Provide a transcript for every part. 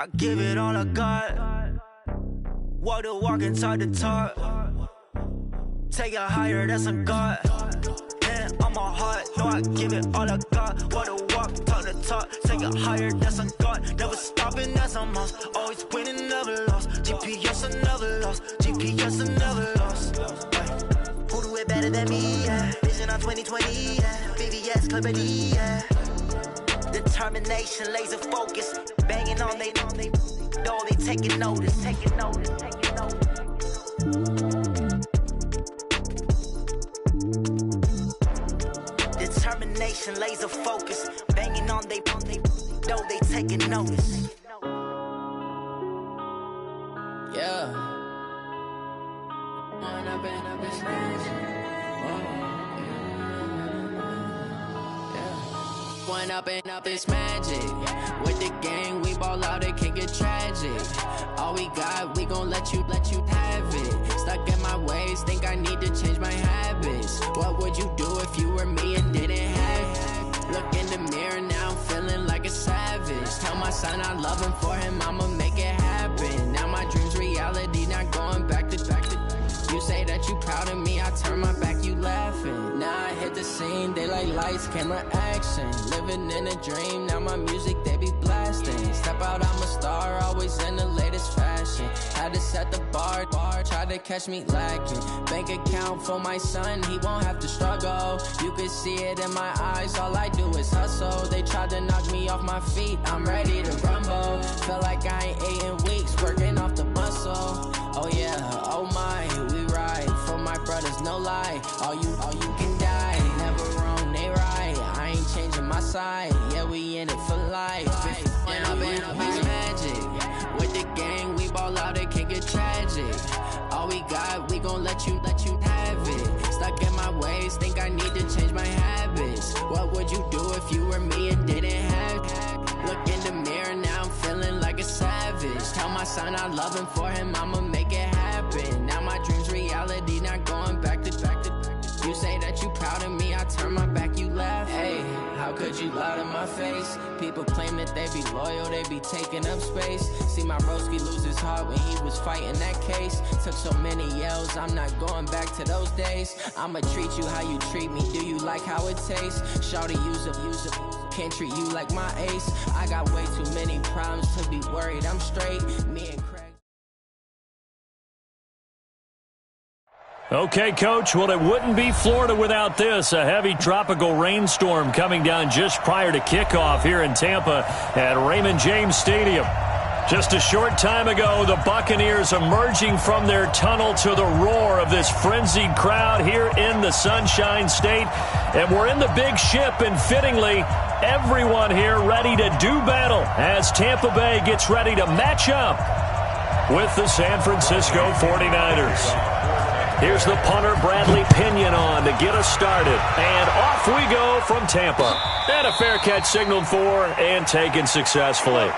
I give it all I got. Walk the walk and talk the talk. Take it higher, that's a God. And on my heart, no, I give it all I got. Walk the walk, talk the talk. Take it higher, that's a God. Never stopping, that's a must. Always winning, never lost. GPS, I never lost. GPS, I never lost. Who do it better than me? Yeah. Vision on 2020. Yeah. BBS, Clarity. Yeah. Determination, laser focus. Banging on they know they taking notice. Taking notice. Taking notice. Determination, laser focus. Banging on they know they taking notice. Yeah. One up and up is magic. With the gang, we ball out, it can get tragic. All we got, we gon' let you have it. Stuck in my ways, think I need to change my habits. What would you do if you were me and didn't have it? Look in the mirror, now I'm feeling like a savage. Tell my son I love him, for him I'ma make it happen. Now my dream's reality, not going back to. You say that you proud of me, I turn my back, you laughing. Now I hit the scene, they like lights, camera, action. Living in a dream, now my music, they be blasting. Step out, I'm a star, always in the latest fashion. Had to set the bar, try to catch me lacking. Bank account for my son, he won't have to struggle. You can see it in my eyes, all I do is hustle. They tried to knock me off my feet, I'm ready to rumble. Feel like I ain't ate in weeks, working off the muscle. Oh yeah, oh my, we ride for my brothers, no lie. All you can die, never wrong, they right. I ain't changing my side, yeah, we in it for life. When up and up is magic. With the gang, we ball out, it can get tragic. All we got, we gon' let you have it. Stuck in my ways, think I need to change my habits. What would you do if you were me and didn't have it? Look in the mirror, now I'm feeling like a savage. Tell my son I love him, for him I'ma make it happen. Now my dream's reality, not going back to. You say that you proud of me, I turn my back, you laugh. Hey, how could you lie to my face? People claim that they be loyal, they be taking up space. See my broski lose his heart when he was fighting that case. Took so many yells, I'm not going back to those days. I'ma treat you how you treat me, do you like how it tastes? Shawty, use it, can't treat you like my ace. I got way too many problems to be worried, I'm straight. Me and Craig. Okay, Coach, well, it wouldn't be Florida without this. A heavy tropical rainstorm coming down just prior to kickoff here in Tampa at Raymond James Stadium. Just a short time ago, the Buccaneers emerging from their tunnel to the roar of this frenzied crowd here in the Sunshine State. And we're in the big ship, and fittingly, everyone here ready to do battle as Tampa Bay gets ready to match up with the San Francisco 49ers. Here's the punter, Bradley Pinion, on to get us started. And off we go from Tampa. And a fair catch signaled for and taken successfully.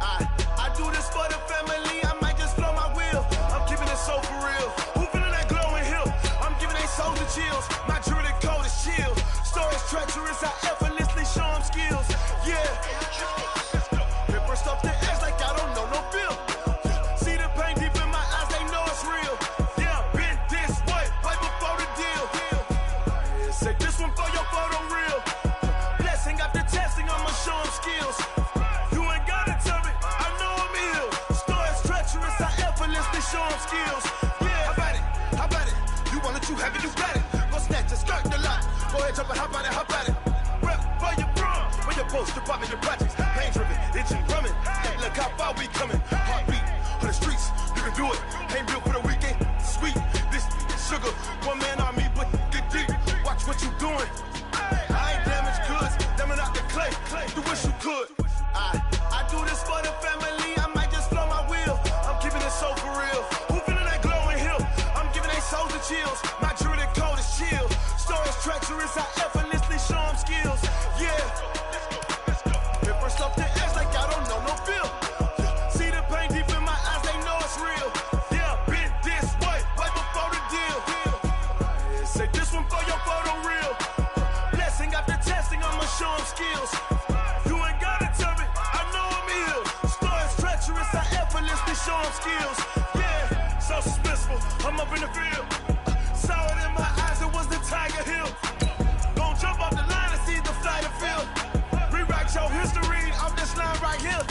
I do this for the family, I might just blow my wheel. I'm keeping it so for real. Who feeling that glowing hill? I'm giving they souls the chills. My jewelry code is chill. Stories treacherous, I effortlessly show them skills. Yeah. It burst off the edge like I don't know no feel. See the pain deep in my eyes, they know it's real. Yeah, been this way, right before the deal. Say this one for your photo real. Blessing after testing, I'ma show them skills. Show them skills. Yeah, how about it? You want it, you have it, you got it. Go snatch it, start the lot. Go ahead, jump it, how about it? Rep for your bro, for your post, your pop, your projects. Pain driven, itching, drumming. Look how far we coming. Heartbeat on the streets, you can do it. Ain't built for the weekend, sweet. This sugar, one man on me, but get deep. Watch what you doing. I ain't damaged goods, damn it out the clay. Do wish you could. I do this for the family. skills. Yeah, so suspenseful. I'm up in the field. Saw it in my eyes, it was the Tiger Hill. Gon' jump off the line and see the flight of field. Rewrite your history off this line right here.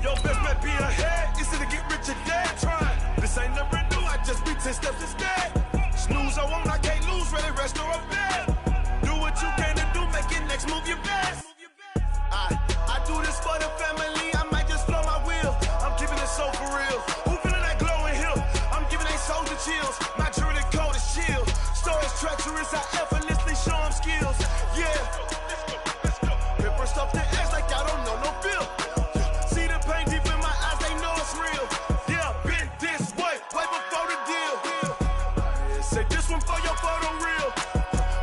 Your best bet be ahead, easy to get rich or dead. Trying, this ain't never new, I just be 10 steps instead. Snooze I won't, I can't lose, ready, rest or up bed. Do what you can to do, make your next move your best. I do this for the family, I might just flow my wheel. I'm keeping it so for real. Who feeling that glowing hill? I'm giving they soldier chills. My jewelry cold as chill. Stories treacherous, I effortlessly show them skills. Yeah. Paper stuff the edge like I don't know no feel. See the pain deep in my eyes, they know it's real. Yeah, been this way before the deal. Say this one for your photo reel.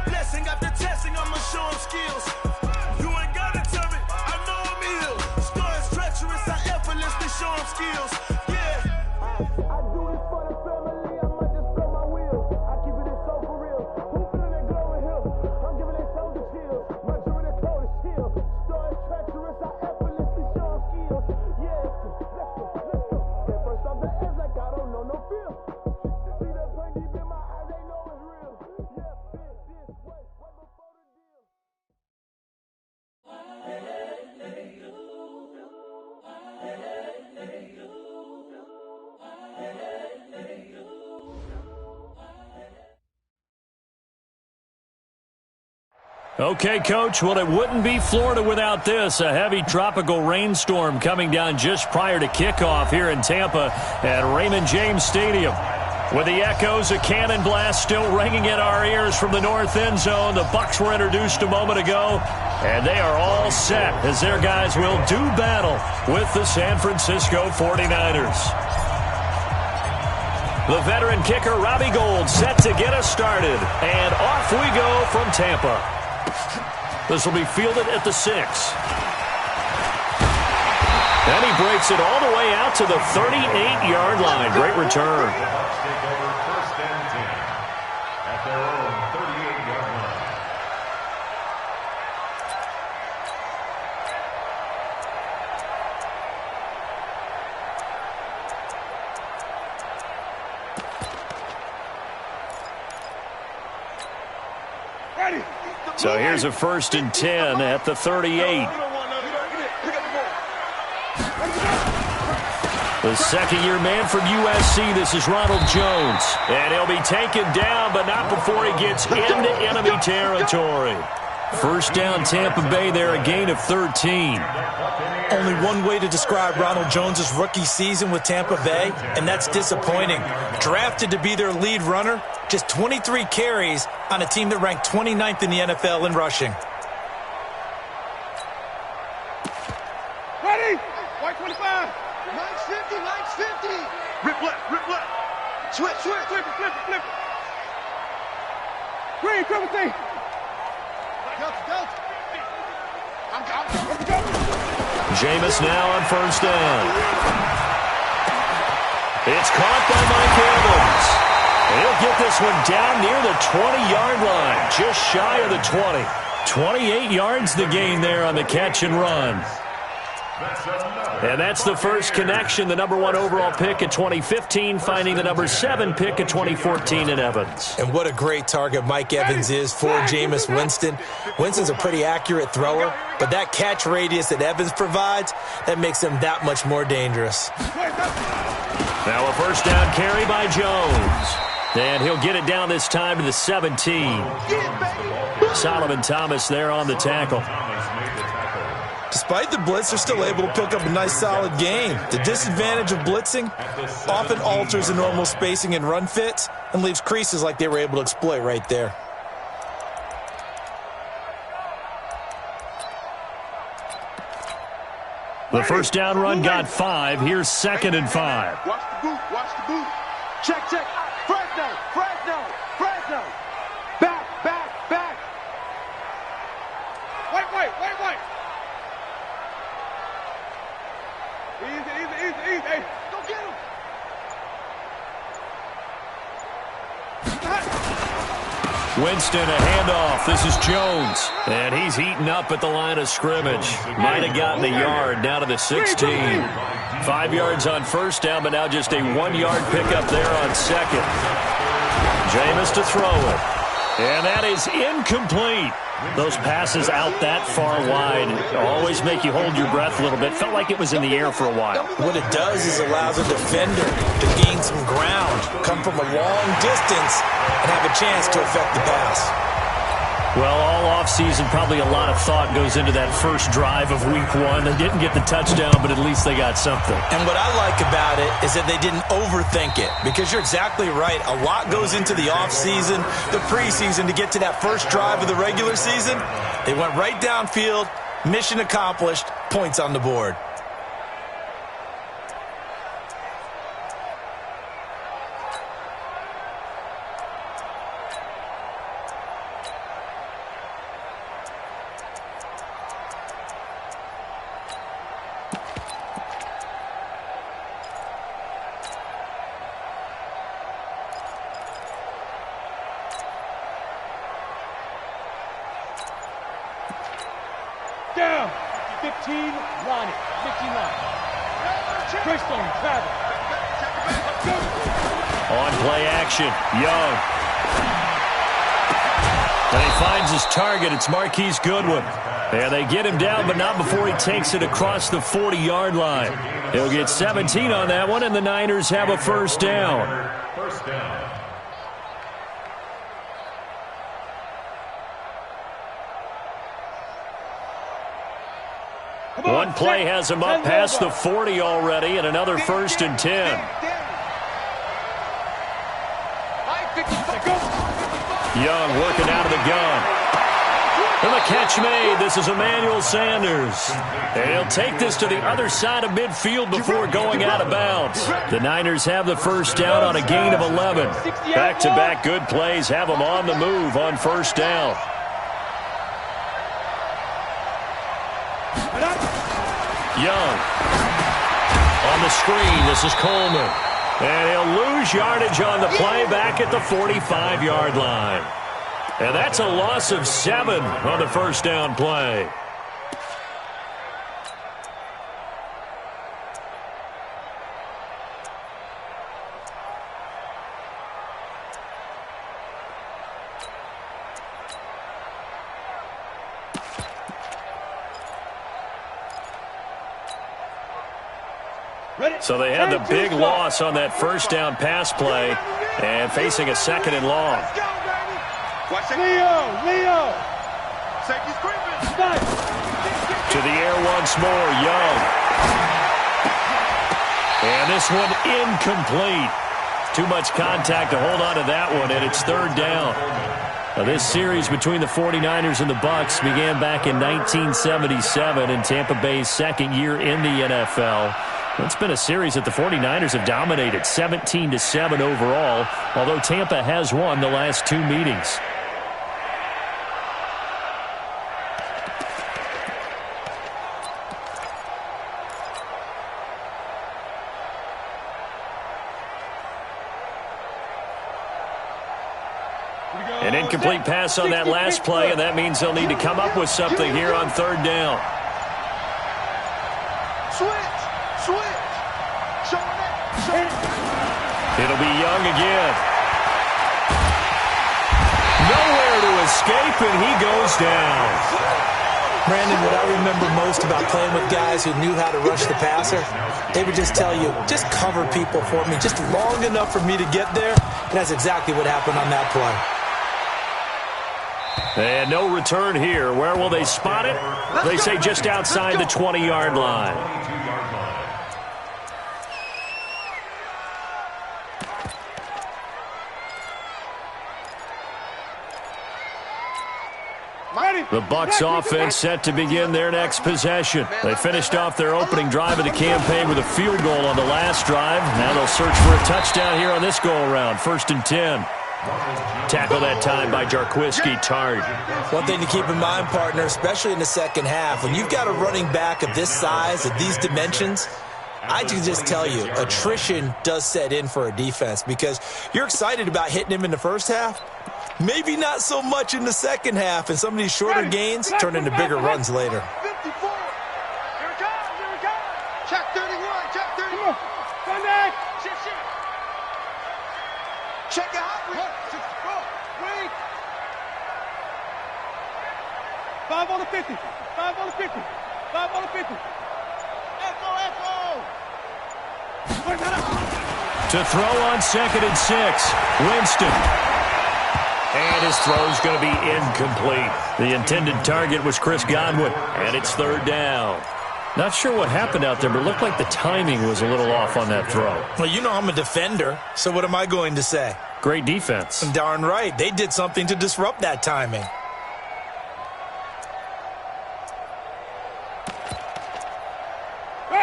Blessing after testing, I'ma show them skills. You ain't gotta tell me, I know I'm ill. Stories treacherous, I effortlessly show them skills. Yeah. I do this for the family, I might just blow my wheel. I keep it so for real. Who feeling that glowing hill? I'm giving they soldier chills. My jewelry cold as chill. Stories treacherous, I effortlessly show them skills. Yeah, let's go. At first off the edge like I don't know no feel. See that pain deep in my eyes, they know it's real. Yeah, been this way before the deal. Okay, Coach, well, it wouldn't be Florida without this. A heavy tropical rainstorm coming down just prior to kickoff here in Tampa at Raymond James Stadium. With the echoes of cannon blast still ringing in our ears from the north end zone, the Bucs were introduced a moment ago, and they are all set as their guys will do battle with the San Francisco 49ers. The veteran kicker, Robbie Gould, set to get us started, and off we go from Tampa. This will be fielded at the 6. And he breaks it all the way out to the 38-yard line. Great return. So here's a 1st and 10 at the 38. The second-year man from USC, this is Ronald Jones. And he'll be taken down, but not before he gets into enemy territory. First down, Tampa Bay there, a gain of 13. Only one way to describe Ronald Jones' rookie season with Tampa Bay, and that's disappointing. Drafted to be their lead runner, just 23 carries on a team that ranked 29th in the NFL in rushing. Ready? White 25. Line's 50, line's 50. Rip left. Switch. Flip it. Green, triple T. Delta. I'm Jameis now on 1st down. It's caught by Mike Evans. He'll get this one down near the 20-yard line, just shy of the 20. 28 yards the gain there on the catch and run. And that's the first connection, the number 1 overall pick in 2015, finding the number 7 pick in 2014 in Evans. And what a great target Mike Evans is for Jameis Winston. Winston's a pretty accurate thrower, but that catch radius that Evans provides, that makes him that much more dangerous. Now a first down carry by Jones. And he'll get it down this time to the 17. Solomon Thomas there on the tackle. Despite the blitz, they're still able to pick up a nice solid gain. The disadvantage of blitzing often alters the normal spacing and run fits and leaves creases like they were able to exploit right there. The first down run got 5. Here's 2nd and 5. Watch the boot. Check. Fresno. Back. Wait. Easy. Hey, go get him. Winston, a handoff. This is Jones. And he's heating up at the line of scrimmage. Might have gotten a yard down to the 16. 5 yards on first down, but now just a 1-yard pickup there on second. Jameis to throw it. And that is incomplete. Those passes out that far wide always make you hold your breath a little bit. Felt like it was in the air for a while. What it does is allows a defender to gain some ground, come from a long distance, and have a chance to affect the pass. Well, all offseason, probably a lot of thought goes into that first drive of Week 1. They didn't get the touchdown, but at least they got something. And what I like about it is that they didn't overthink it, because you're exactly right. A lot goes into the offseason, the preseason, to get to that first drive of the regular season. They went right downfield, mission accomplished, points on the board. Down. 15 line. 15 line. Christian, travel. On play action, Young. And he finds his target. It's Marquise Goodwin. And they get him down, but not before he takes it across the 40-yard line. He'll get 17 on that one, and the Niners have a first down. First down. One play has him up past the 40 already, and another 1st and 10. Young working out of the gun. And the catch made. This is Emmanuel Sanders. And he'll take this to the other side of midfield before going out of bounds. The Niners have the first down on a gain of 11. Back-to-back good plays have them on the move on first down. Young on the screen. This is Coleman. And he'll lose yardage on the play back at the 45-yard line. And that's a loss of 7 on the first down play. So they had the big loss on that first down pass play and facing a 2nd and long. Leo. To the air once more, Young. And this one incomplete. Too much contact to hold on to that one, and it's 3rd down. Now, this series between the 49ers and the Bucs began back in 1977 in Tampa Bay's 2nd year in the NFL. It's been a series that the 49ers have dominated, 17-7 overall, although Tampa has won the last 2 meetings. An incomplete pass on that last play, and that means they'll need to come up with something here on 3rd down. It'll be Young again. Nowhere to escape, and he goes down. Brandon, what I remember most about playing with guys who knew how to rush the passer, they would just tell you, just cover people for me, just long enough for me to get there. And that's exactly what happened on that play. And no return here. Where will they spot it? They say just outside the 20-yard line. The Bucs offense set to begin their next possession. They finished off their opening drive of the campaign with a field goal on the last drive. Now they'll search for a touchdown here on this go-around. 1st and 10. Tackle that time by Jarquiski Tart. One thing to keep in mind, partner, especially in the second half, when you've got a running back of this size, of these dimensions, I can just tell you, attrition does set in for a defense because you're excited about hitting him in the first half. Maybe not so much in the second half, and some of these shorter gains turn into bigger runs later. 54. Here it comes. Check 31. Check Check out. Wait. 5 on the 50. 5 on the 50. 5 on the 50. Echo. To throw on 2nd and 6. Winston. And his throw's going to be incomplete. The intended target was Chris Godwin, and it's 3rd down. Not sure what happened out there, but it looked like the timing was a little off on that throw. Well, you know I'm a defender, so what am I going to say? Great defense. Darn right. They did something to disrupt that timing.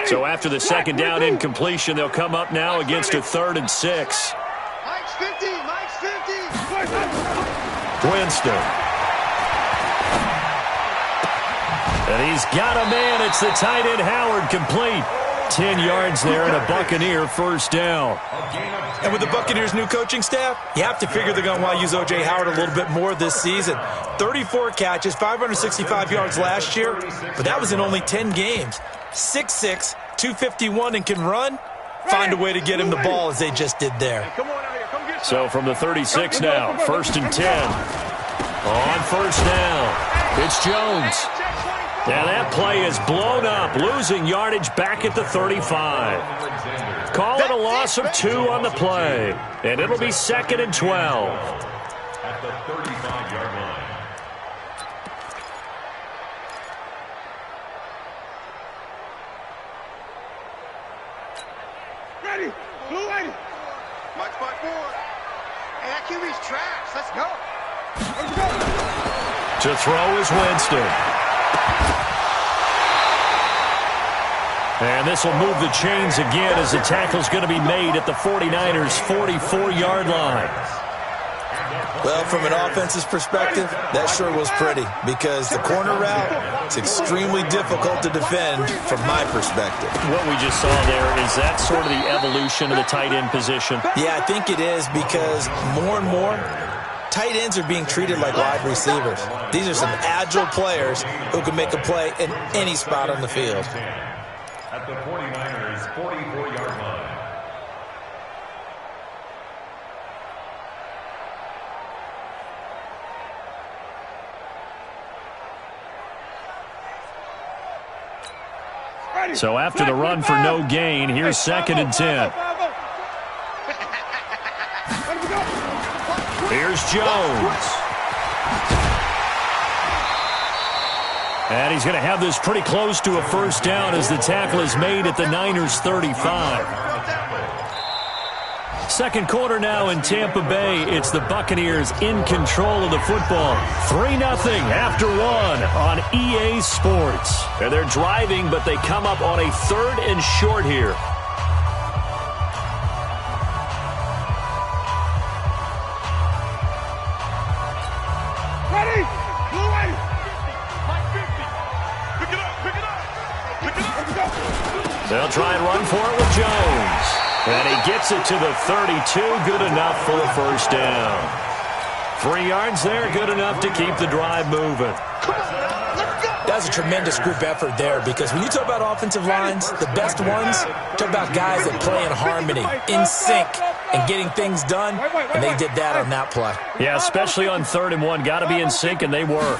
So after the 2nd down incompletion, they'll come up now against a 3rd and 6. Mike's 50. Mike's 50. Winston. And he's got a man. It's the tight end Howard, complete. 10 yards there and a Buccaneer 1st down. And with the Buccaneers' new coaching staff, you have to figure they're going to want to use O.J. Howard a little bit more this season. 34 catches, 565 yards last year, but that was in only 10 games. 6'6", 251, and can run. Find a way to get him the ball as they just did there. So from the 36 now, 1st and 10. On 1st down, it's Jones. Now that play is blown up, losing yardage back at the 35. Call it a loss of 2 on the play, and it'll be 2nd and 12. At the 35-yard line. Ready. Blue 80. Mike's by 4. Hey, that QB's trash. Let's go. To throw is Winston. And this will move the chains again as the tackle's going to be made at the 49ers' 44-yard line. Well, from an offensive perspective, that sure was pretty because the corner route is extremely difficult to defend from my perspective. What we just saw there, is that sort of the evolution of the tight end position? Yeah, I think it is because more and more, tight ends are being treated like wide receivers. These are some agile players who can make a play in any spot on the field. At the 49ers' 44-yard line. So after the run for no gain, here's 2nd and 10. Here's Jones. And he's going to have this pretty close to a 1st down as the tackle is made at the Niners' 35. 2nd quarter now in Tampa Bay. It's the Buccaneers in control of the football. 3-0 after 1 on EA Sports. And they're driving, but they come up on a 3rd and short here. Ready. Blue 80. Mike 50. Pick it up. They'll try and run for it with Jones. And he gets it to the 32. Good enough for a 1st down. 3 yards there, good enough to keep the drive moving. That's a tremendous group effort there because when you talk about offensive lines, the best ones, talk about guys that play in harmony, in sync, and getting things done, and they did that on that play. Yeah, especially on 3rd and 1. Got to be in sync, and they were.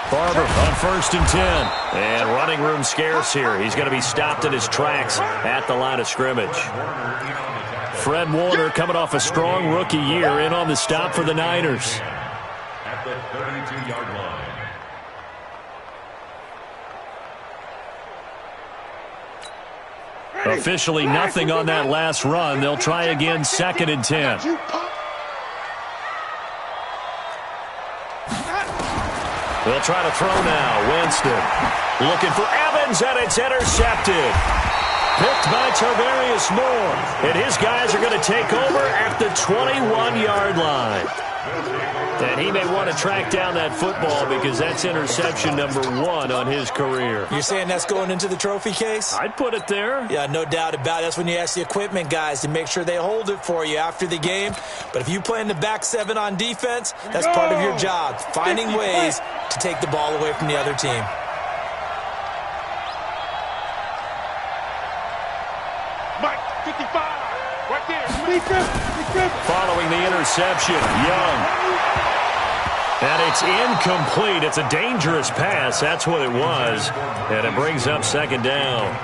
Barber on 1st and 10. And running room scarce here. He's going to be stopped in his tracks at the line of scrimmage. Fred Warner coming off a strong rookie year in on the stop for the Niners. At the 32-yard line. Officially nothing on that last run. They'll try again 2nd and 10. They'll try to throw now. Winston looking for Evans, and it's intercepted. Picked by Tarvarius Moore. And his guys are going to take over at the 21-yard line. And he may want to track down that football because that's interception number 1 on his career. You're saying that's going into the trophy case? I'd put it there. Yeah, no doubt about it. That's when you ask the equipment guys to make sure they hold it for you after the game. But if you play in the back 7 on defense, that's part of your job, finding ways to take the ball away from the other team. Mike, 55. Right there. Following the interception, Young. And it's incomplete. It's a dangerous pass. That's what it was. And it brings up second down.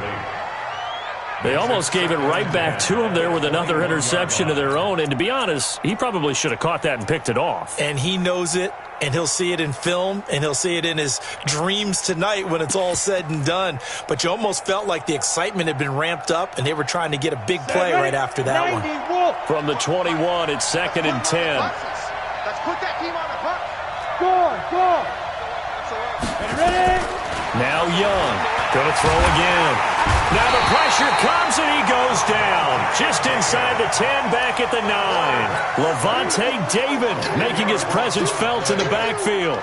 They almost gave it right back to him there with another interception of their own. And to be honest, he probably should have caught that and picked it off. And he knows it, and he'll see it in film, and he'll see it in his dreams tonight when it's all said and done. But you almost felt like the excitement had been ramped up, and they were trying to get a big play right after that one. From the 21, it's 2nd and 10. Let's put that team on the box. Score. Ready? Now Young, going to throw again. Now the pressure comes and he goes down. Just inside the 10, back at the 9. Levante David making his presence felt in the backfield.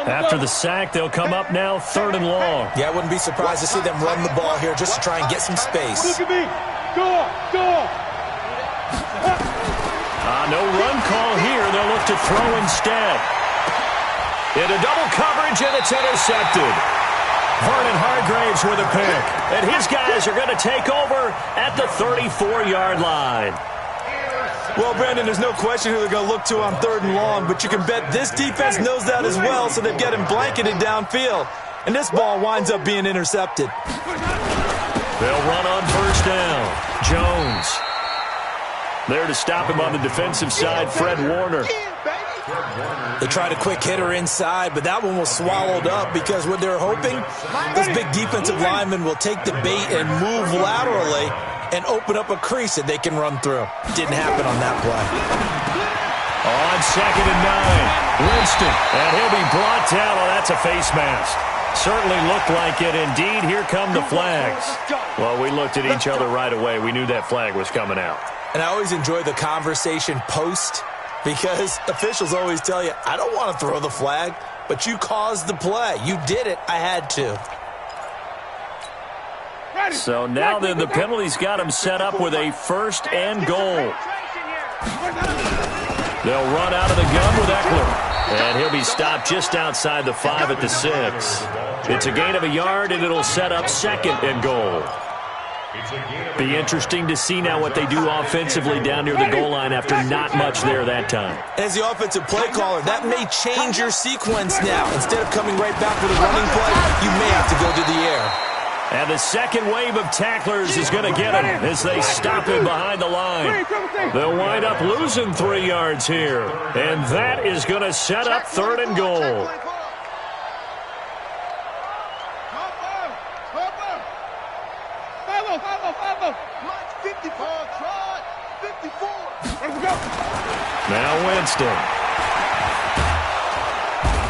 After the sack, they'll come up now 3rd and long. Yeah, I wouldn't be surprised to see them run the ball here just to try and get some space. Look at me. Go. No run call here. They'll look to throw instead. Into double coverage, and it's intercepted. Vernon Hargraves with a pick. And his guys are going to take over at the 34-yard line. Well, Brandon, there's no question who they're going to look to on 3rd and long, but you can bet this defense knows that as well, so they've got him blanketed downfield. And this ball winds up being intercepted. They'll run on 1st down. Jones. There to stop him on the defensive side, Fred Warner. They tried a quick hitter inside, but that one was swallowed up because what they're hoping, this big defensive lineman will take the bait and move laterally and open up a crease that they can run through. Didn't happen on that play. On 2nd and 9, Winston, and he'll be brought down. Oh, that's a face mask. Certainly looked like it. Indeed, here come the flags. Well, we looked at each other right away. We knew that flag was coming out. And I always enjoy the conversation post because officials always tell you, I don't want to throw the flag, but you caused the play. You did it. I had to. So now then the penalty's got him set up with a 1st and goal. They'll run out of the gun with Eckler. And he'll be stopped just outside the 5 at the 6. It's a gain of a yard, and it'll set up 2nd and goal. Be interesting to see now what they do offensively down near the goal line after not much there that time. As the offensive play caller, that may change your sequence now. Instead of coming right back with a running play, you may have to go to the air. And the second wave of tacklers is going to get him as they stop him behind the line. They'll wind up losing 3 yards here. And that is going to set up 3rd and goal. Now Winston.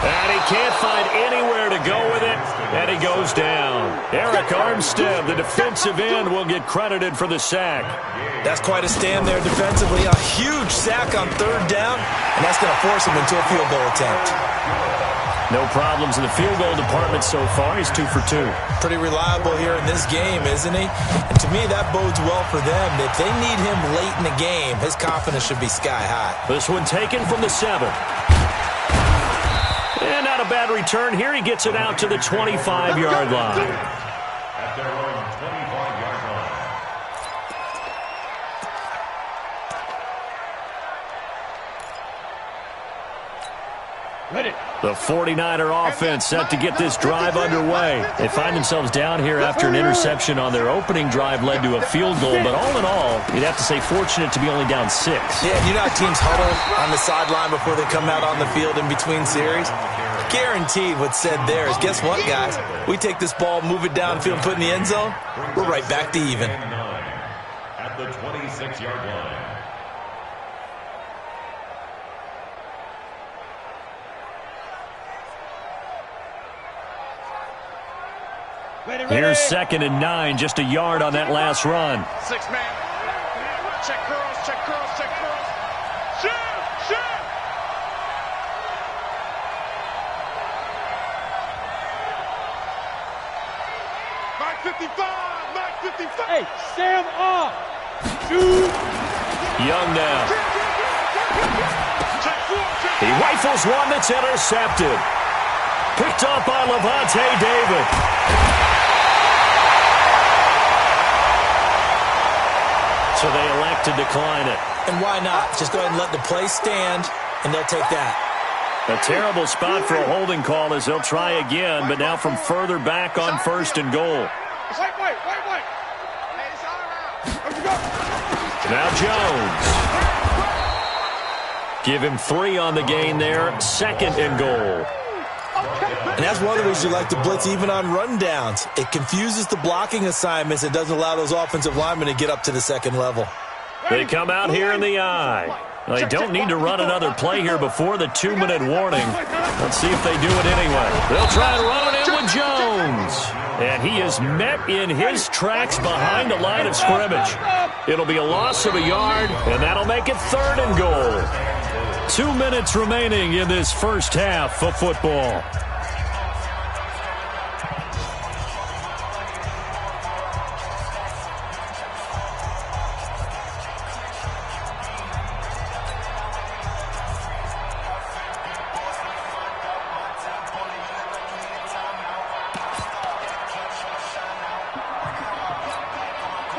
And he can't find anywhere to go with it, and he goes down. Eric Armstead, the defensive end, will get credited for the sack. That's quite a stand there defensively. A huge sack on 3rd down, and that's going to force him into a field goal attempt. No problems in the field goal department so far. He's 2 for 2. Pretty reliable here in this game, isn't he? And to me, that bodes well for them. If they need him late in the game, his confidence should be sky high. This one taken from the 7. And not a bad return here. He gets it out to the 25-yard line. At their own 25-yard line. Ready. The 49er offense set to get this drive underway. They find themselves down here after an interception on their opening drive led to a field goal. But all in all, you'd have to say fortunate to be only down 6. Yeah, you know how teams huddle on the sideline before they come out on the field in between series? Guaranteed what's said there is, guess what, guys? We take this ball, move it downfield, put it in the end zone, we're right back to even. At the 26-yard line. Here's 2nd and 9, just a yard on that last run. 6-man. Check curls, check curls, check curls. Shoot, shoot. Mike 55, Mike 55. Hey, Sam off. Shoot. Young now. He rifles one that's intercepted. Picked up by Levante David. So they elect to decline it. And why not? Just go ahead and let the play stand, and they'll take that. A terrible spot for a holding call as they'll try again, but now from further back on 1st and goal. Now Jones. Give him 3 on the gain there. 2nd and goal. And that's one of the reasons you like to blitz even on rundowns. It confuses the blocking assignments. It doesn't allow those offensive linemen to get up to the second level. They come out here in the eye. Well, they don't need to run another play here before the 2-minute warning. Let's see if they do it anyway. They'll try and run it in with Jones. And he is met in his tracks behind the line of scrimmage. It'll be a loss of a yard, and that'll make it 3rd and goal. 2 minutes remaining in this first half of football.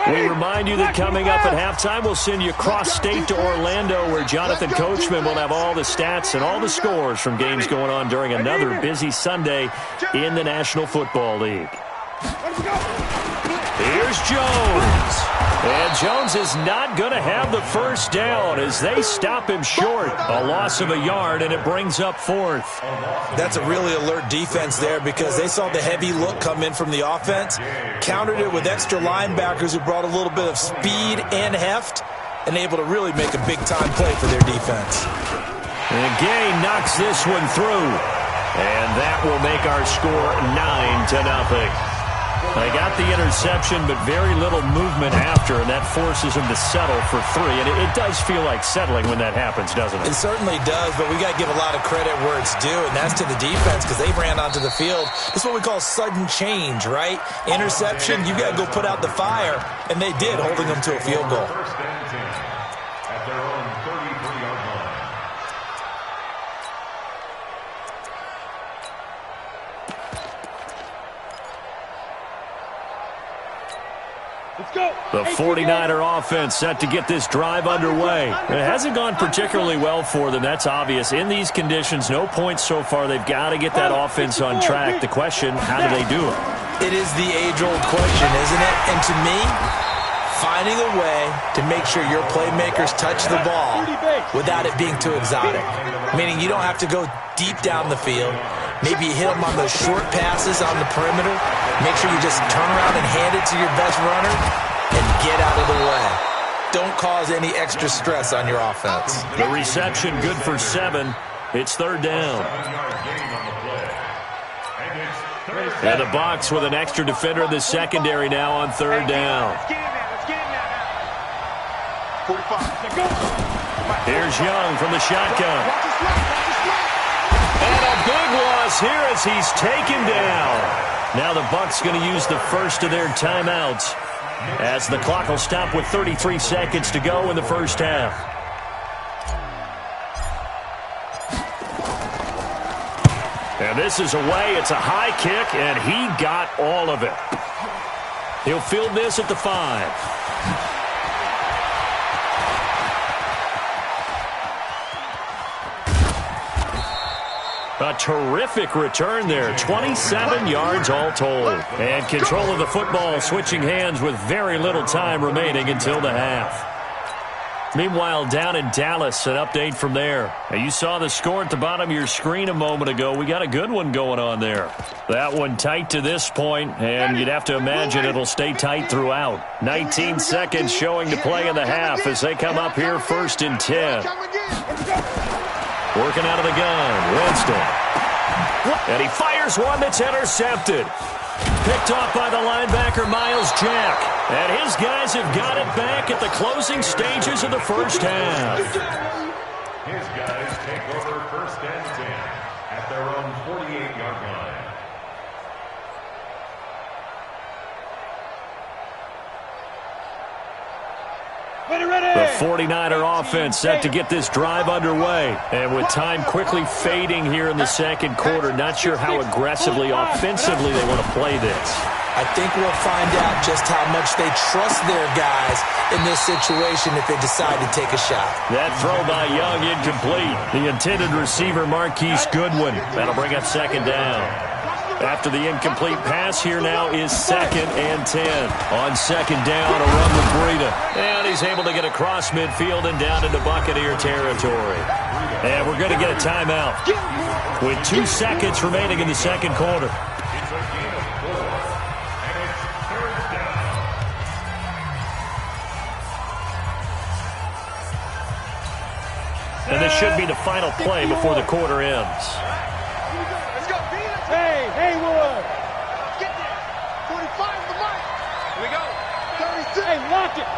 We remind you that coming up at halftime, we'll send you cross-state to Orlando, where Jonathan Coachman will have all the stats and all the scores from games going on during another busy Sunday in the National Football League. Here's Jones. And Jones is not going to have the first down as they stop him short. A loss of a yard, and it brings up 4th. That's a really alert defense there because they saw the heavy look come in from the offense, countered it with extra linebackers who brought a little bit of speed and heft, and able to really make a big-time play for their defense. And Gay knocks this one through. And that will make our score 9-0. They got the interception, but very little movement after, and that forces them to settle for 3. And it does feel like settling when that happens, doesn't it? It certainly does, but we got to give a lot of credit where it's due, and that's to the defense because they ran onto the field. This is what we call sudden change, right? Interception, you got to go put out the fire, and they did, holding them to a field goal. First and 10 at their own 33-yard line. The 49er offense set to get this drive underway. It hasn't gone particularly well for them, that's obvious. In these conditions, no points so far. They've got to get that offense on track. The question, how do they do it? It is the age-old question, isn't it? And to me, finding a way to make sure your playmakers touch the ball without it being too exotic. Meaning you don't have to go deep down the field. Maybe you hit them on those short passes on the perimeter. Make sure you just turn around and hand it to your best runner and get out of the way. Don't cause any extra stress on your offense. The reception good for 7. It's 3rd down. And the Bucs with an extra defender in the secondary now on 3rd down. Here's Young from the shotgun. And a big loss here as he's taken down. Now the Bucs going to use the first of their timeouts as the clock will stop with 33 seconds to go in the first half. And this is away. It's a high kick, and he got all of it. He'll field this at the 5. A terrific return there. 27 yards all told. And control of the football switching hands with very little time remaining until the half. Meanwhile, down in Dallas, an update from there. Now, you saw the score at the bottom of your screen a moment ago. We got a good one going on there. That one tight to this point, and you'd have to imagine it'll stay tight throughout. 19 seconds showing to play in the half as they come up here 1st and 10. Working out of the gun, Winston. And he fires one that's intercepted. Picked off by the linebacker, Miles Jack. And his guys have got it back at the closing stages of the first half. His guys take over 1st and 10 at their own 48-yard line. The 49er offense set to get this drive underway. And with time quickly fading here in the second quarter, not sure how aggressively, offensively they want to play this. I think we'll find out just how much they trust their guys in this situation if they decide to take a shot. That throw by Young incomplete. The intended receiver, Marquise Goodwin. That'll bring up second down. After the incomplete pass, here now is 2nd and 10. On second down, a run with Breida. And he's able to get across midfield and down into Buccaneer territory. And we're going to get a timeout with 2 seconds remaining in the second quarter. And this should be the final play before the quarter ends. Hey, Haywood! Get there! 45 on the mark! Here we go! 36! Hey, lock it!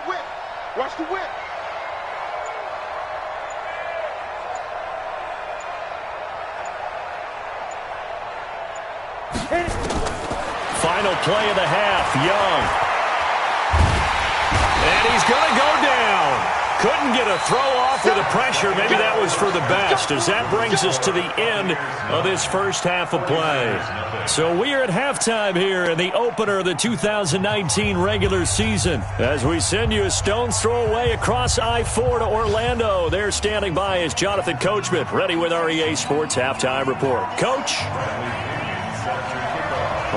Whip! Watch the whip! Hit it! Final play of the half, Young. And he's going to go down. Couldn't get a throw off with the pressure. Maybe that was for the best, as that brings us to the end of this first half of play. So we are at halftime here in the opener of the 2019 regular season, as we send you a stone's throw away across I-4 to Orlando. There standing by is Jonathan Coachman, ready with our EA Sports Halftime Report. Coach?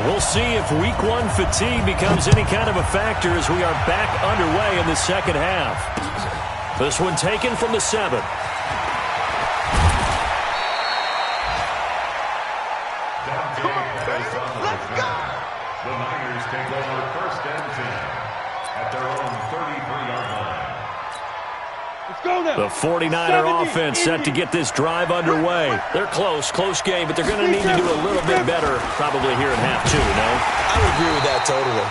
We'll see if Week 1 fatigue becomes any kind of a factor as we are back underway in the second half. This one taken from the 7. Down to Let's go! The Niners take over 1st and 10 at their own 33-yard line. Let's go now! The 49er offense set to get this drive underway. They're close game, but they're going to need to do a little bit better probably here in half 2, no? I would agree with that totally.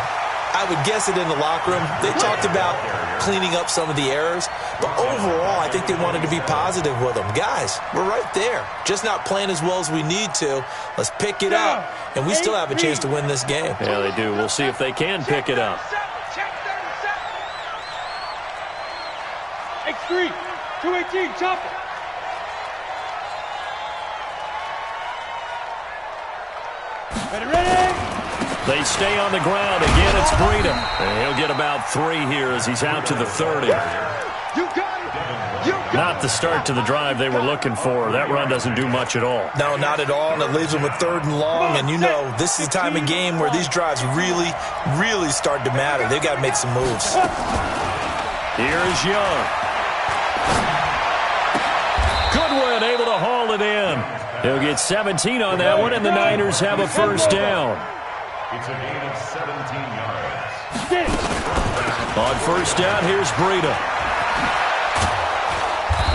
I would guess it in the locker room. They talked about cleaning up some of the errors, but overall, I think they wanted to be positive with them. Guys, we're right there. Just not playing as well as we need to. Let's pick it up, and we still have a chance to win this game. Yeah, they do. We'll see if they can pick it up. X3, 218, chopper. Ready? They stay on the ground. Again, it's Breida. And he'll get about 3 here as he's out to the 30. You got it. Not the start to the drive they were looking for. That run doesn't do much at all. No, not at all, and it leaves them with 3rd and long. And you know, this is the time of game where these drives really, really start to matter. They've got to make some moves. Here is Young. Goodwin able to haul it in. He'll get 17 on that one, and the Niners have a first down. It's a gain of 17 yards. On first down, here's Breida.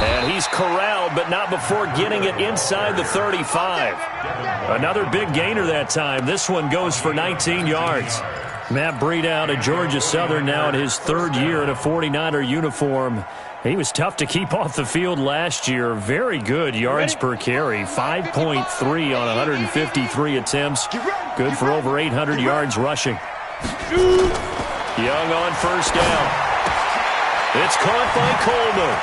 And he's corralled, but not before getting it inside the 35. Another big gainer that time. This one goes for 19 yards. Matt Breida out of Georgia Southern now in his 3rd year in a 49er uniform. He was tough to keep off the field last year. Very good yards per carry. 5.3 on 153 attempts. Good for over 800 yards rushing. Young on first down. It's caught by Coleman.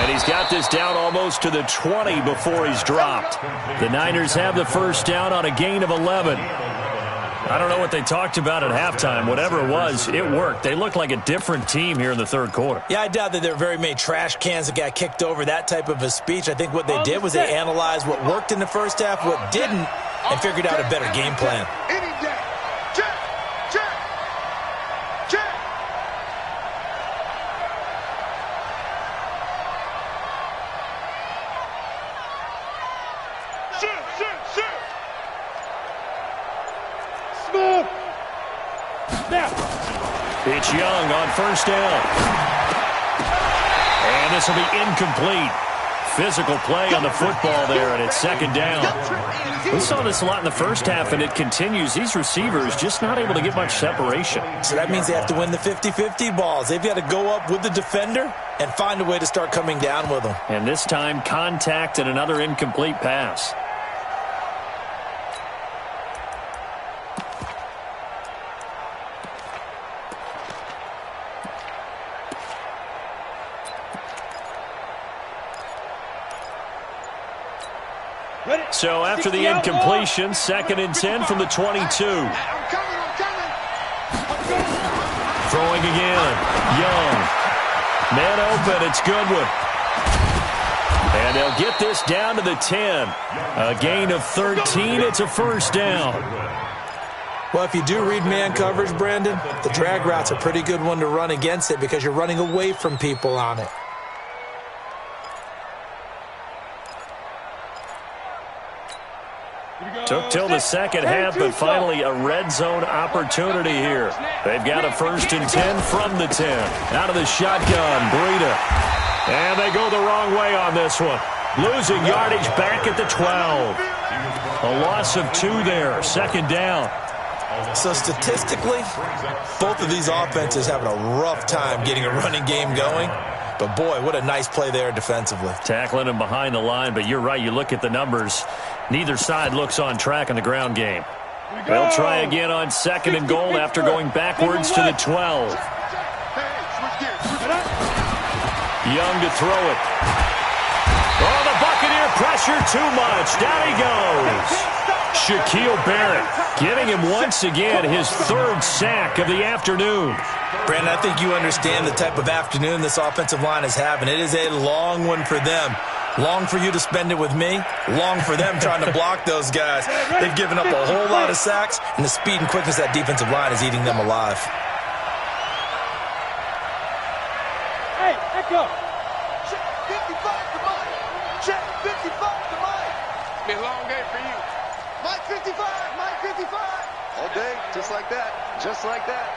And he's got this down almost to the 20 before he's dropped. The Niners have the first down on a gain of 11. I don't know what they talked about at halftime. Whatever it was, it worked. They look like a different team here in the 3rd quarter. Yeah, I doubt that there are very many trash cans that got kicked over, that type of a speech. I think what they did was they analyzed what worked in the first half, what didn't, and figured out a better game plan. Any day. Check. Shoot. Smooth. Now. It's Young on first down. And this will be incomplete. Physical play on the football there, and it's 2nd down. We saw this a lot in the first half, and it continues. These receivers just not able to get much separation. So that means they have to win the 50-50 balls. They've got to go up with the defender and find a way to start coming down with them. And this time, contact and another incomplete pass. So after the incompletion, 2nd and 10 from the 22. I'm coming. Throwing again. Young. Man open. It's Goodwin. And they'll get this down to the 10. A gain of 13. It's a first down. Well, if you do read man coverage, Brandon, the drag route's a pretty good one to run against it because you're running away from people on it. Took till the second half, but finally a red zone opportunity here. They've got a 1st and 10 from the 10. Out of the shotgun, Breida. And they go the wrong way on this one. Losing yardage back at the 12. A loss of 2 there, 2nd down. So statistically, both of these offenses having a rough time getting a running game going. But, boy, what a nice play there defensively. Tackling him behind the line, but you're right. You look at the numbers. Neither side looks on track in the ground game. They'll try again on 2nd and goal after going backwards to the 12. Young to throw it. Oh, the Buccaneer pressure too much. Down he goes. Shaquille Barrett giving him once again his 3rd sack of the afternoon. Brandon, I think you understand the type of afternoon this offensive line is having. It is a long one for them. Long for you to spend it with me. Long for them trying to block those guys. They've given up a whole lot of sacks, and the speed and quickness of that defensive line is eating them alive. Hey, echo. Check 55 to Mike. Check 55 to Mike. Be a long day for you. Mike 55, Mike 55. All day, just like that. Just like that.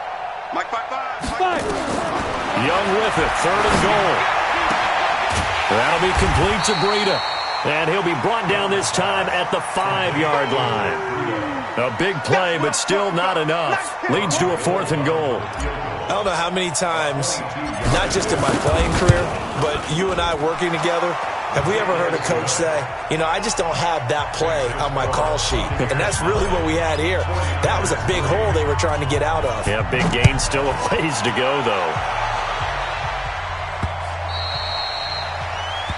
Mike 55. Young with it, 3rd and goal. That'll be complete to Breida. And he'll be brought down this time at the 5-yard line. A big play, but still not enough. Leads to a 4th and goal. I don't know how many times, not just in my playing career, but you and I working together, have we ever heard a coach say, you know, I just don't have that play on my call sheet. And that's really what we had here. That was a big hole they were trying to get out of. Yeah, big gain, still a ways to go, though.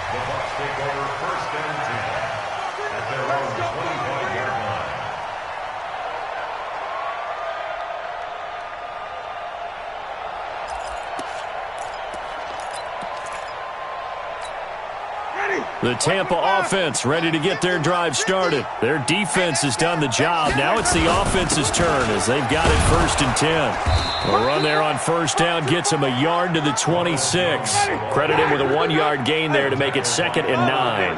The Bucs take over 1st and 10 at their own 25-yard line. The Tampa offense ready to get their drive started. Their defense has done the job. Now it's the offense's turn as they've got it 1st and 10. A run there on 1st down gets him a yard to the 26. Credit him with a 1-yard gain there to make it 2nd and 9.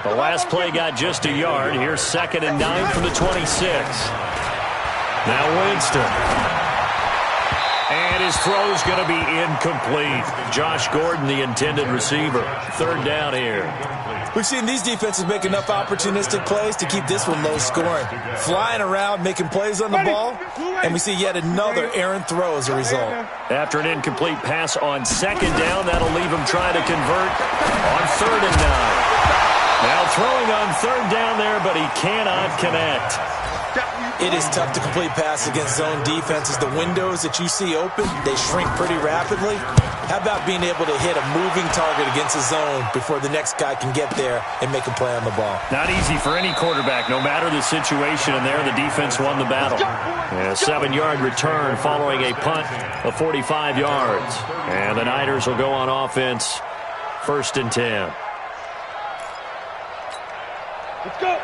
The last play got just a yard. Here's 2nd and 9 from the 26. Now Winston. And his throw's going to be incomplete. Josh Gordon, the intended receiver. 3rd down here. We've seen these defenses make enough opportunistic plays to keep this one low scoring. Flying around, making plays on the ball, and we see yet another errant throw as a result. After an incomplete pass on 2nd down, that'll leave him trying to convert on 3rd and 9. Now throwing on 3rd down there, but he cannot connect. It is tough to complete passes against zone defenses. The windows that you see open, they shrink pretty rapidly. How about being able to hit a moving target against a zone before the next guy can get there and make a play on the ball? Not easy for any quarterback, no matter the situation, and there the defense won the battle. A 7-yard return following a punt of 45 yards. And the Niners will go on offense, 1st and 10.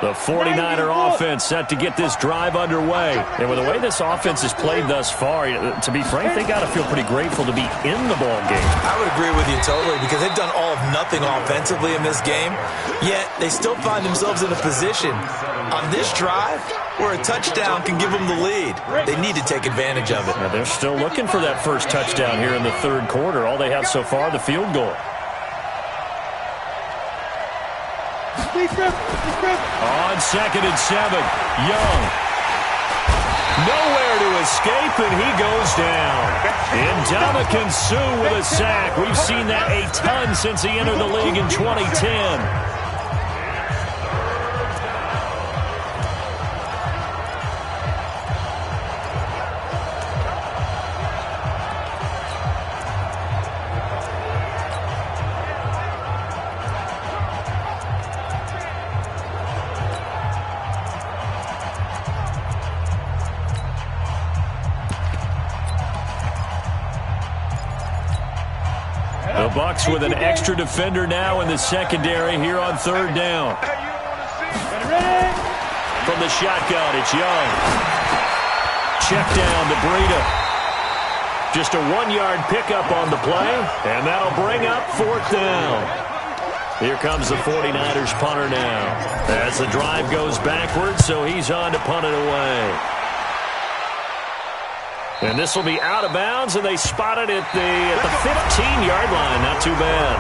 The 49er offense set to get this drive underway. And with the way this offense has played thus far, to be frank, they got to feel pretty grateful to be in the ball game. I would agree with you totally because they've done all of nothing offensively in this game, yet they still find themselves in a position on this drive where a touchdown can give them the lead. They need to take advantage of it. Now they're still looking for that first touchdown here in the 3rd quarter. All they have so far, the field goal. On 2nd and 7, Young. Nowhere to escape, and he goes down. Ndamukong Suh with a sack. We've seen that a ton since he entered the league in 2010. Bucs with an extra defender now in the secondary here on third down. From the shotgun, it's Young. Check down to Breida. Just a 1-yard pickup on the play, and that'll bring up fourth down. Here comes the 49ers punter now. As the drive goes backwards, so he's on to punt it away. And this will be out of bounds, and they spot it at the 15-yard line. Not too bad.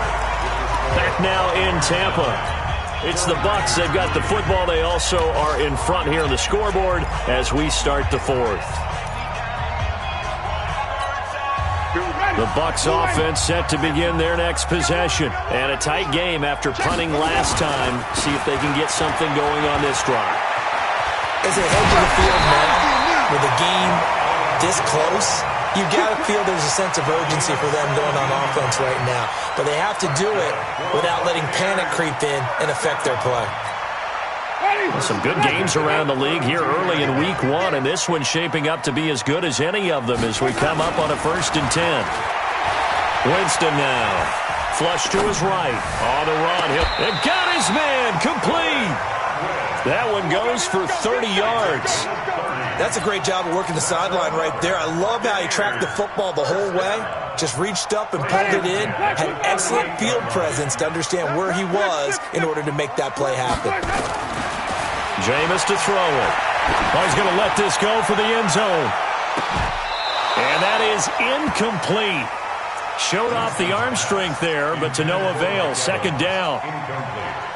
Back now in Tampa. It's the Bucs. They've got the football. They also are in front here on the scoreboard as we start the fourth. The Bucs offense set to begin their next possession. And a tight game after punting last time. See if they can get something going on this drive. As they head to the field now, with the game this close, you got to feel there's a sense of urgency for them going on offense right now. But they have to do it without letting panic creep in and affect their play. Some good games around the league here early in week 1, and this one's shaping up to be as good as any of them as we come up on a 1st and 10. Winston now. Flush to his right. On the run. They've got his man. Complete. That one goes for 30 yards. That's a great job of working the sideline right there. I love how he tracked the football the whole way. Just reached up and pulled it in. Had excellent field presence to understand where he was in order to make that play happen. Jameis to throw it. Oh, he's going to let this go for the end zone. And that is incomplete. Showed off the arm strength there, but to no avail. 2nd down.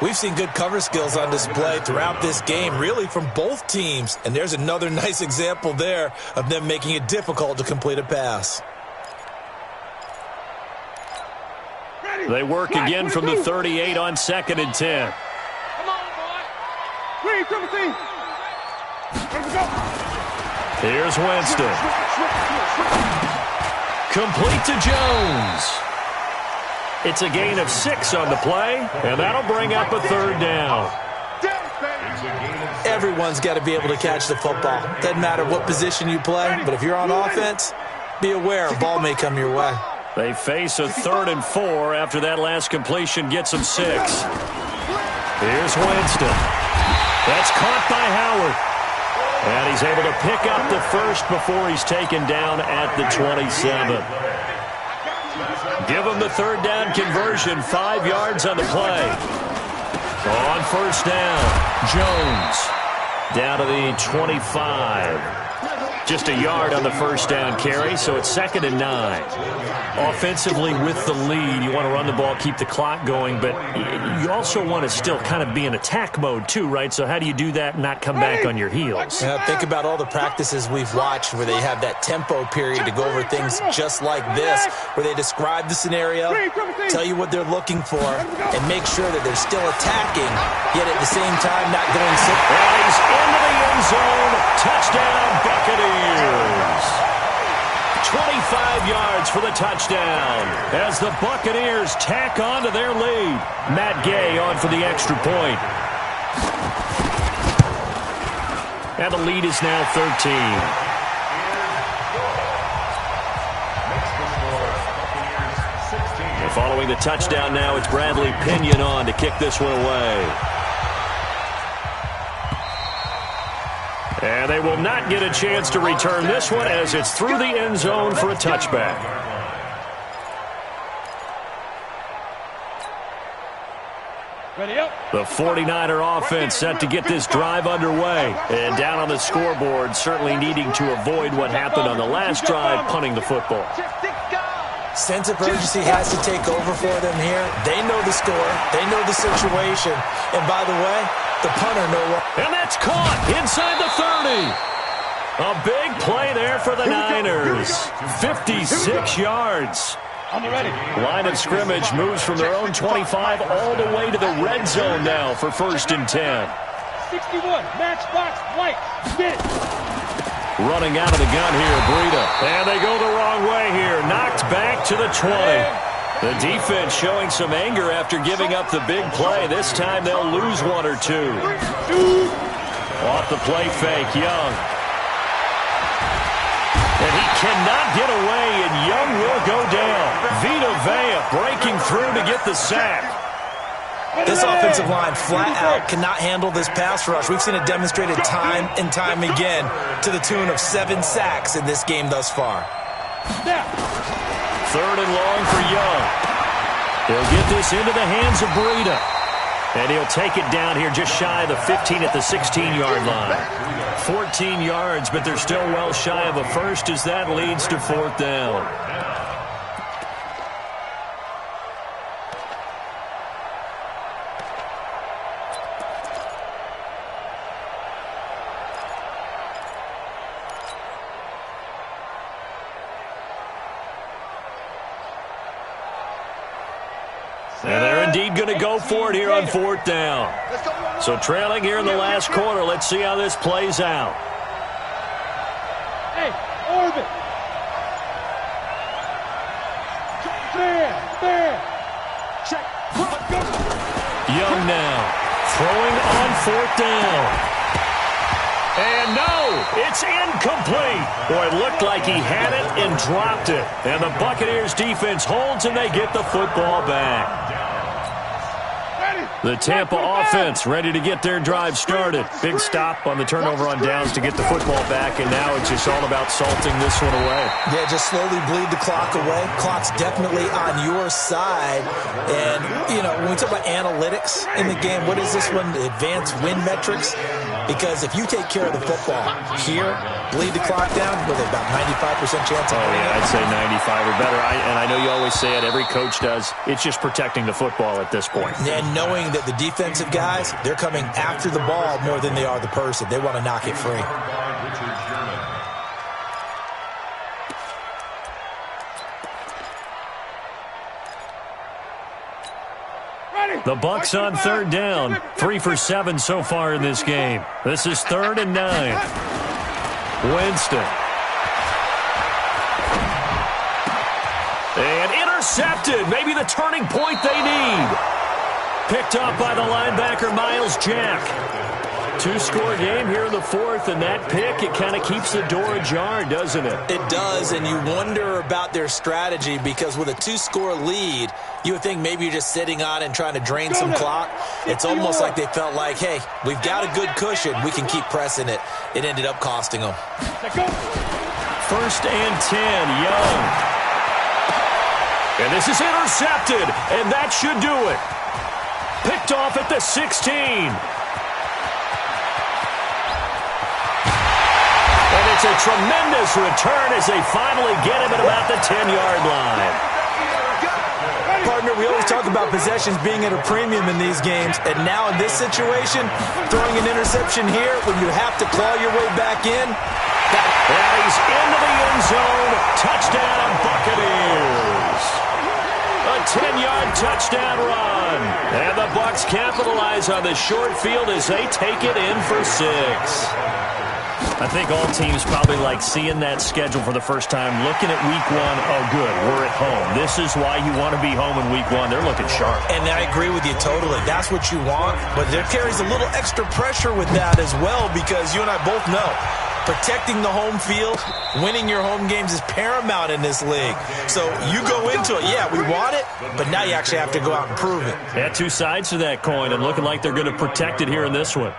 We've seen good cover skills on display throughout this game, really from both teams. And there's another nice example there of them making it difficult to complete a pass. They work again from the 38 on 2nd and 10. Here's Winston. Complete to Jones. It's a gain of 6 on the play, and that'll bring up a 3rd down. Everyone's got to be able to catch the football. Doesn't matter what position you play, but if you're on offense, be aware a ball may come your way. They face a 3rd and 4 after that last completion gets them 6. Here's Winston. That's caught by Howard. And he's able to pick up the first before he's taken down at the 27. Give him the 3rd down conversion, 5 yards on the play. On 1st down, Jones down to the 25. Just a yard on the 1st down carry, so it's 2nd and 9. Offensively with the lead, you want to run the ball, keep the clock going, but you also want to still kind of be in attack mode too, right? So how do you do that and not come back on your heels? Think about all the practices we've watched where they have that tempo period to go over things just like this, where they describe the scenario, tell you what they're looking for, and make sure that they're still attacking, yet at the same time not going sick. And he's into the end zone. Touchdown, Buccaneers. 25 yards for the touchdown as the Buccaneers tack on to their lead. Matt Gay on for the extra point. And the lead is now 13. And following the touchdown now, it's Bradley Pinion on to kick this one away. And they will not get a chance to return this one as it's through the end zone for a touchback. The 49er offense set to get this drive underway. And down on the scoreboard, certainly needing to avoid what happened on the last drive, punting the football. Sense of urgency has to take over for them here. They know the score. They know the situation. And by the way, the punter knows. And that's caught inside the 30. A big play there for the Niners. 56 yards. Line of scrimmage moves from their own 25 all the way to the red zone now for 1st and 10. 61, matchbox, white, get it. Running out of the gun here, Breida. And they go the wrong way here. Knocked back to the 20. The defense showing some anger after giving up the big play. This time they'll lose 1 or 2. Off the play fake, Young. And he cannot get away, and Young will go down. Vita Vea breaking through to get the sack. This offensive line flat out cannot handle this pass rush. We've seen it demonstrated time and time again to the tune of 7 sacks in this game thus far. 3rd and long for Young. He'll get this into the hands of Breida. And he'll take it down here just shy of the 15 at the 16-yard line. 14 yards, but they're still well shy of a first as that leads to 4th down. And they're indeed going to go for it here on 4th down. So trailing here in the last quarter. Let's see how this plays out. Hey, Orbit. There. Check. Go. Young now throwing on 4th down. And no, it's incomplete. Boy, it looked like he had it and dropped it. And the Buccaneers defense holds and they get the football back. The Tampa offense ready to get their drive started. Big stop on the turnover on downs to get the football back, and now it's just all about salting this one away. Yeah, just slowly bleed the clock away. Clock's definitely on your side. And, you know, when we talk about analytics in the game, what is this one? Advanced win metrics? Because if you take care of the football here, bleed the clock down, with about 95% chance of winning. I'd say 95 or better. And I know you always say it, every coach does. It's just protecting the football at this point. And knowing that the defensive guys, they're coming after the ball more than they are the person. They want to knock it free. The Bucs on 3rd down. 3 for 7 so far in this game. This is 3rd and 9. Winston. And intercepted. Maybe the turning point they need. Picked up by the linebacker, Miles Jack. 2-score game here in the 4th, and that pick, it kind of keeps the door ajar, doesn't it? It does, and you wonder about their strategy because with a 2-score lead, you would think maybe you're just sitting on and trying to drain some clock. It's almost like they felt like, hey, we've got a good cushion. We can keep pressing it. It ended up costing them. 1st and 10, Young. And this is intercepted, and that should do it. Picked off at the 16. And it's a tremendous return as they finally get him at about the 10-yard line. Partner, we always talk about possessions being at a premium in these games, and now in this situation, throwing an interception here when you have to claw your way back in. And he's into the end zone. Touchdown, Buccaneers. A 10-yard touchdown run. And the Bucs capitalize on the short field as they take it in for 6. I think all teams probably like seeing that schedule for the first time, looking at week 1. Oh, good, we're at home. This is why you want to be home in week 1. They're looking sharp. And I agree with you totally. That's what you want, but there carries a little extra pressure with that as well because you and I both know protecting the home field, winning your home games is paramount in this league. So you go into it, yeah, we want it, but now you actually have to go out and prove it. Yeah, 2 sides to that coin and looking like they're going to protect it here in this one.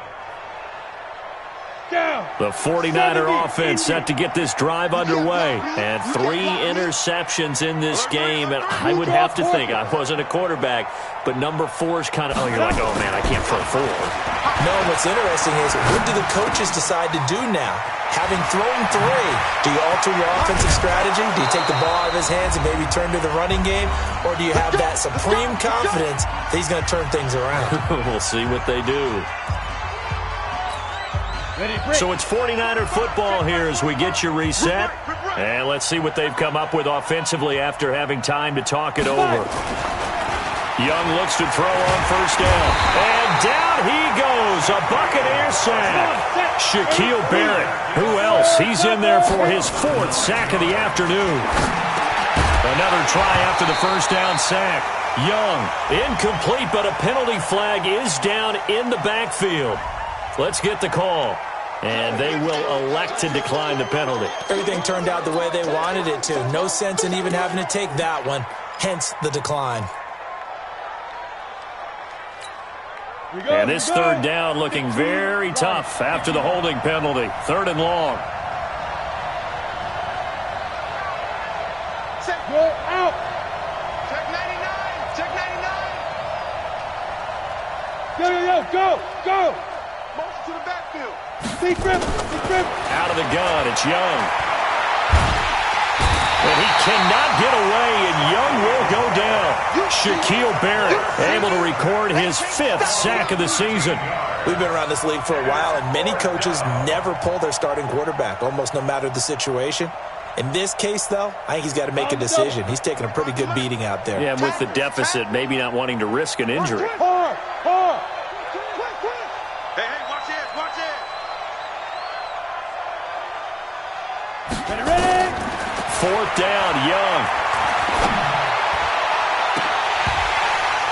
The 49er offense set to get this drive underway. And 3 interceptions in this game. And I would have to think, I wasn't a quarterback, but number 4 is kind of, you're like, oh, man, I can't throw 4. No, what's interesting is what do the coaches decide to do now? Having thrown 3, do you alter your offensive strategy? Do you take the ball out of his hands and maybe turn to the running game? Or do you have that supreme confidence that he's going to turn things around? We'll see what they do. So it's 49er football here as we get you reset. And let's see what they've come up with offensively after having time to talk it over. Young looks to throw on 1st down. And down he goes. A Buccaneer sack. Shaquille Barrett. Who else? He's in there for his 4th sack of the afternoon. Another try after the 1st down sack. Young, incomplete, but a penalty flag is down in the backfield. Let's get the call. And they will elect to decline the penalty. Everything turned out the way they wanted it to. No sense in even having to take that one. hence the decline. And this third down looking very tough after the holding penalty. 3rd and long. Check, go out. Check 99. Check 99. Go. Motion to the backfield. Big grip. Out of the gun, it's Young. And he cannot get away, and Young will go down. Shaquille Barrett able to record his 5th sack of the season. We've been around this league for a while, and many coaches never pull their starting quarterback, almost no matter the situation. In this case, though, I think he's got to make a decision. He's taking a pretty good beating out there. Yeah, and with the deficit, maybe not wanting to risk an injury. Hard. Hey, watch it. Ready. 4th down, Young.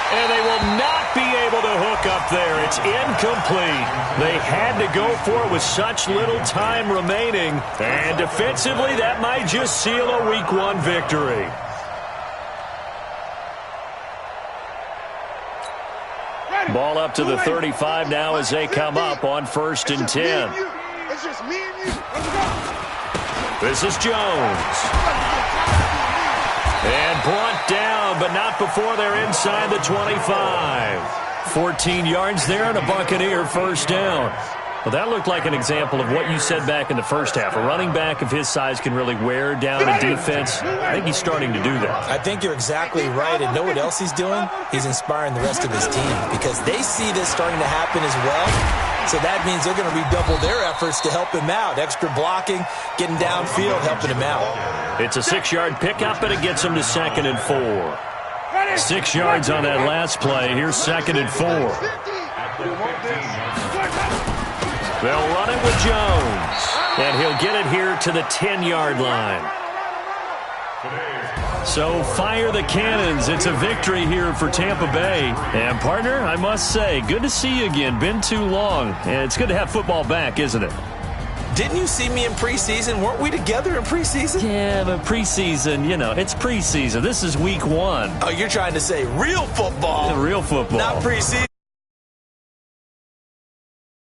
And they will not be able to hook up there. It's incomplete. They had to go for it with such little time remaining. And defensively, that might just seal a Week 1 victory. Ball up to the 35 now as they come up on 1st and 10. It's just me and you. This is Jones. And brought down, but not before they're inside the 25. 14 yards there and a Buccaneer 1st down. Well, that looked like an example of what you said back in the first half. A running back of his size can really wear down a defense. I think he's starting to do that. I think you're exactly right. And know what else he's doing? He's inspiring the rest of his team because they see this starting to happen as well. So that means they're going to redouble their efforts to help him out. Extra blocking, getting downfield, helping him out. It's a 6-yard pickup, and it gets him to 2nd and 4. 6 yards on that last play. Here's 2nd and 4. They'll run it with Jones. And he'll get it here to the 10-yard line. So fire the cannons. It's a victory here for Tampa Bay. And, partner, I must say, good to see you again. Been too long. And it's good to have football back, isn't it? Didn't you see me in preseason? Weren't we together in preseason? Yeah, but preseason, it's preseason. This is Week 1. Oh, you're trying to say real football. Real football. Not preseason.